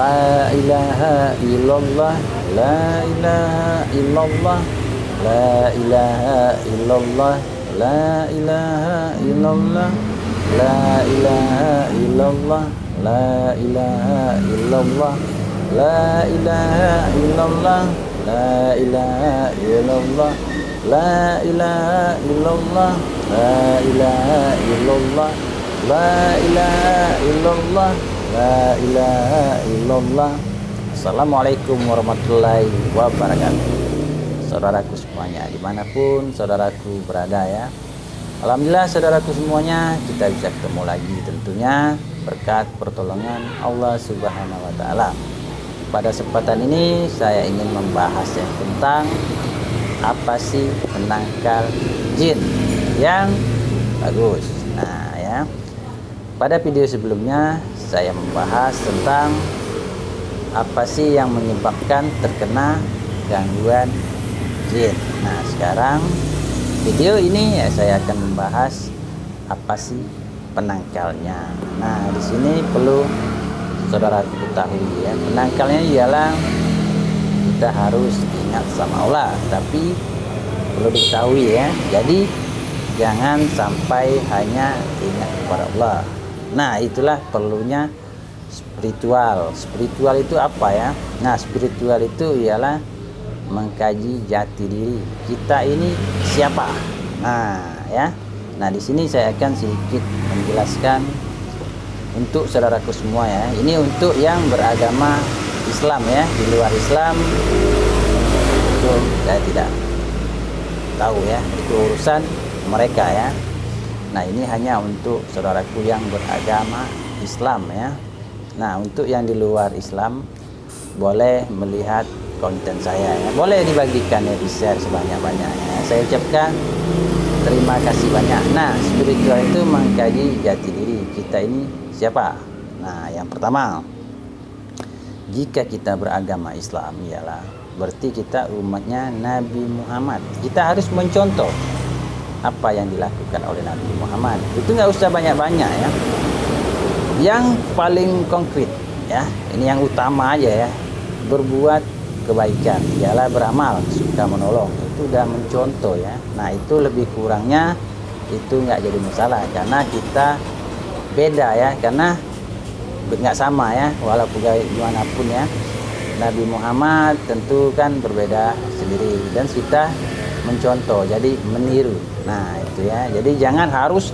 La ilaha illallah, la ilaha illallah, la ilaha illallah, la ilaha illallah, la ilaha illallah, la ilaha illallah, la ilaha illallah, la ilaha illallah, la ilaha illallah, la ilaha illallah, la ilaha illallah, la ilaha illallah. Assalamualaikum warahmatullahi wabarakatuh. Saudaraku semuanya, dimanapun saudaraku berada ya. Alhamdulillah saudaraku semuanya, kita bisa ketemu lagi tentunya berkat pertolongan Allah Subhanahu wa Ta'ala. Pada kesempatan ini saya ingin membahas yang tentang apa sih penangkal jin yang bagus. Nah ya, pada video sebelumnya saya membahas tentang apa sih yang menyebabkan terkena gangguan jin. Nah sekarang video ini ya saya akan membahas apa sih penangkalnya. Nah di sini perlu saudara ketahui ya, penangkalnya ialah kita harus ingat sama Allah, tapi perlu diketahui ya, jadi jangan sampai hanya ingat kepada Allah. Nah itulah perlunya spiritual. Spiritual itu apa ya? Nah spiritual itu ialah mengkaji jati diri kita ini siapa. Nah ya, nah di sini saya akan sedikit menjelaskan untuk saudaraku semua ya. Ini untuk yang beragama Islam ya. Di luar Islam itu saya tidak tahu ya, itu urusan mereka ya. Nah ini hanya untuk saudaraku yang beragama Islam ya. Nah untuk yang di luar Islam boleh melihat konten saya ya, boleh dibagikan ya, di share sebanyak-banyaknya. Saya ucapkan terima kasih banyak. Nah spiritual itu mengkaji jati diri kita ini siapa. Nah yang pertama, jika kita beragama Islam ialah berarti kita umatnya Nabi Muhammad. Kita harus mencontoh apa yang dilakukan oleh Nabi Muhammad. Itu nggak usah banyak-banyak ya, yang paling konkret ya, ini yang utama aja ya, berbuat kebaikan, ialah beramal, suka menolong. Itu udah mencontoh ya. Nah itu lebih kurangnya itu nggak jadi masalah, karena kita beda ya, karena nggak sama ya, walaupun gimana pun ya, Nabi Muhammad tentu kan berbeda sendiri, dan kita mencontoh, jadi meniru. Nah itu ya, jadi jangan harus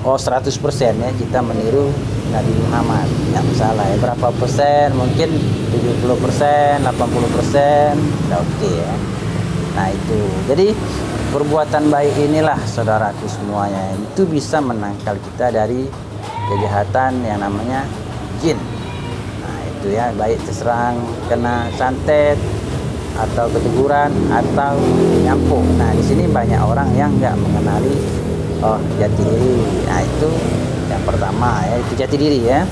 100% ya kita meniru Nabi Muhammad, nggak masalah ya, berapa persen, mungkin 70%, 80% udah oke ya. Nah itu, jadi perbuatan baik inilah saudaraku semuanya, itu bisa menangkal kita dari kejahatan yang namanya jin. Nah itu ya, baik terserang kena santet atau keteguran atau nyampuk. Nah di sini banyak orang yang nggak mengenali jati diri. Nah itu yang pertama ya, itu jati diri ya.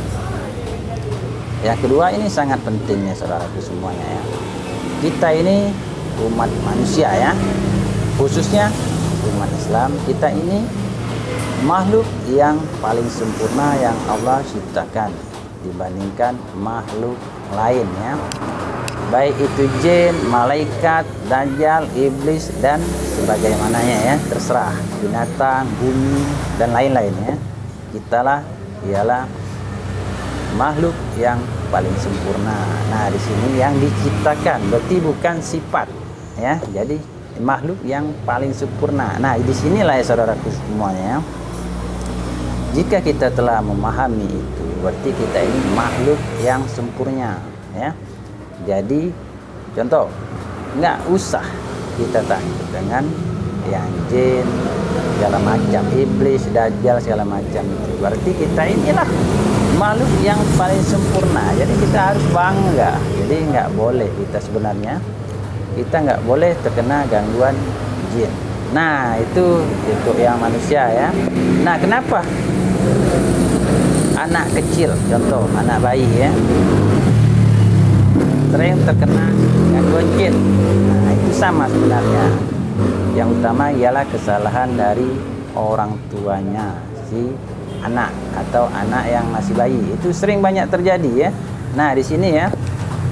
Yang kedua, ini sangat penting ya saudaraku semuanya ya, kita ini umat manusia ya, khususnya umat Islam, kita ini makhluk yang paling sempurna yang Allah ciptakan dibandingkan makhluk lain ya, baik itu jin, malaikat, dajjal, iblis dan sebagaimananya ya, terserah, binatang, bumi dan lain-lain ya. Kitalah ialah makhluk yang paling sempurna. Nah di sini yang diciptakan berarti bukan sifat ya, jadi makhluk yang paling sempurna. Nah di sinilah ya saudaraku semuanya, jika kita telah memahami itu berarti kita ini makhluk yang sempurna ya. Jadi contoh, nggak usah kita takut dengan yang jin segala macam, iblis, dajjal segala macam. Berarti kita inilah makhluk yang paling sempurna. Jadi kita harus bangga. Jadi nggak boleh kita sebenarnya, kita nggak boleh terkena gangguan jin. Nah itu untuk yang manusia ya. Nah kenapa anak kecil, contoh anak bayi ya, sering terkena gangguan jin? Nah itu sama sebenarnya. Yang utama ialah kesalahan dari orang tuanya si anak atau anak yang masih bayi. Itu sering banyak terjadi ya. Nah, di sini ya,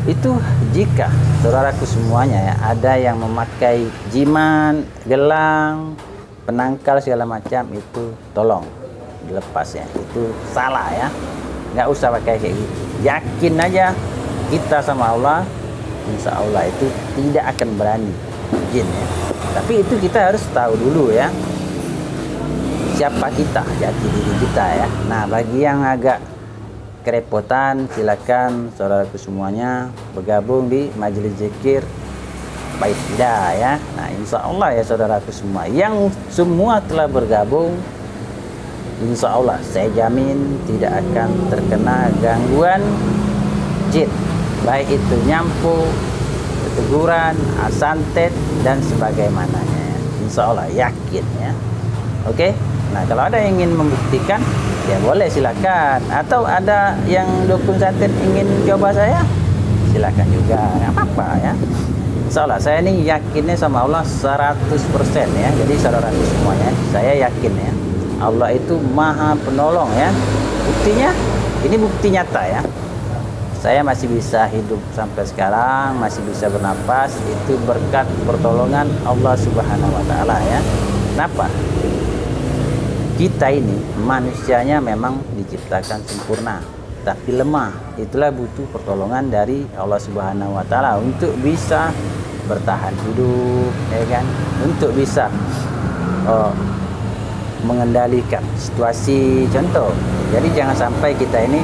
itu jika saudaraku semuanya ya, ada yang memakai jiman, gelang, penangkal segala macam, itu tolong dilepas ya. Itu salah ya. Nggak usah pakai kayak gitu. Yakin aja kita sama Allah, insya Allah itu tidak akan berani jin ya. Tapi itu kita harus tahu dulu ya, siapa kita, jati diri kita ya. Nah, bagi yang agak kerepotan, silakan saudaraku semuanya bergabung di majelis zikir Bait Hidayah. Nah, insya Allah ya saudaraku semua, yang semua telah bergabung, insya Allah saya jamin tidak akan terkena gangguan jin, baik itu nyampu, keteguran, santet dan sebagaimananya. Insya Allah yakin ya. Oke. Nah, kalau ada yang ingin membuktikan, ya boleh silakan. Atau ada yang dukun santet ingin coba saya, silakan juga, nggak apa-apa ya. Insya Allah saya ini yakinnya sama Allah 100% ya. Jadi saudaraku semuanya, saya yakin ya, Allah itu maha penolong ya. Buktinya, ini bukti nyata ya. Saya masih bisa hidup sampai sekarang, masih bisa bernapas, itu berkat pertolongan Allah Subhanahu wa Ta'ala ya. Kenapa? Kita ini manusianya memang diciptakan sempurna, tapi lemah. Itulah butuh pertolongan dari Allah Subhanahu wa Ta'ala untuk bisa bertahan hidup, ya kan? Untuk bisa mengendalikan situasi, contoh. Jadi jangan sampai kita ini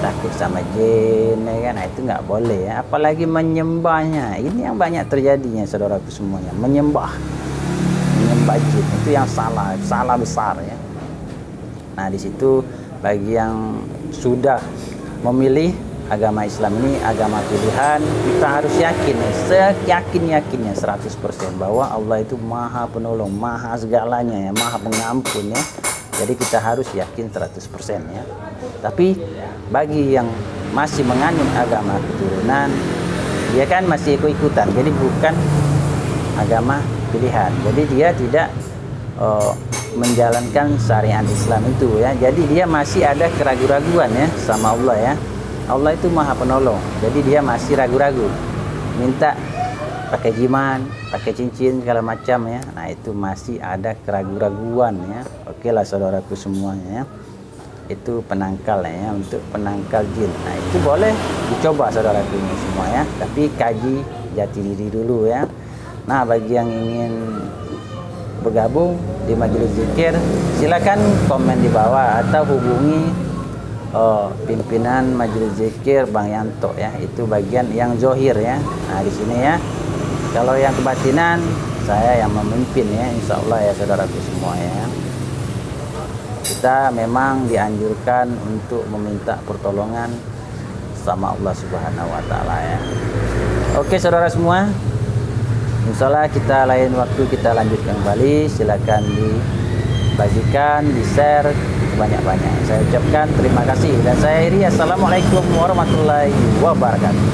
takut sama jin, ya kan? Nah, itu nggak boleh ya. Apalagi menyembahnya. Ini yang banyak terjadinya saudaraku semuanya, menyembah jin, itu yang salah besar ya. Nah, di situ bagi yang sudah memilih agama Islam ini agama pilihan, kita harus yakin, seyakin-yakinnya 100% bahwa Allah itu maha penolong, maha segalanya ya, maha pengampun ya. Jadi kita harus yakin 100% ya. Tapi bagi yang masih menganut agama keturunan, dia kan masih ikut-ikutan, jadi bukan agama pilihan. Jadi dia tidak menjalankan syariat Islam itu ya. Jadi dia masih ada keraguan-raguan ya sama Allah ya. Allah itu maha penolong, jadi dia masih ragu-ragu, minta pakai jiman, pakai cincin segala macam ya. Nah, itu masih ada keraguan-raguan ya. Oke lah saudaraku semuanya ya, itu penangkal ya, untuk penangkal jin. Nah, itu boleh dicoba saudaraku semua ya, tapi kaji jati diri dulu ya. Nah, bagi yang ingin bergabung di majelis zikir, silakan komen di bawah atau hubungi pimpinan majelis zikir Bang Yanto ya. Itu bagian yang zohir ya. Nah, di sini ya. Kalau yang kebatinan, saya yang memimpin ya, insya Allah ya saudaraku semua ya. Kita memang dianjurkan untuk meminta pertolongan sama Allah Subhanahu wa Ta'ala ya. Oke saudara semua, insya Allah kita lain waktu kita lanjutkan kembali. Silakan dibagikan, di-share banyak-banyak. Saya ucapkan terima kasih dan saya akhiri. Assalamualaikum warahmatullahi wabarakatuh.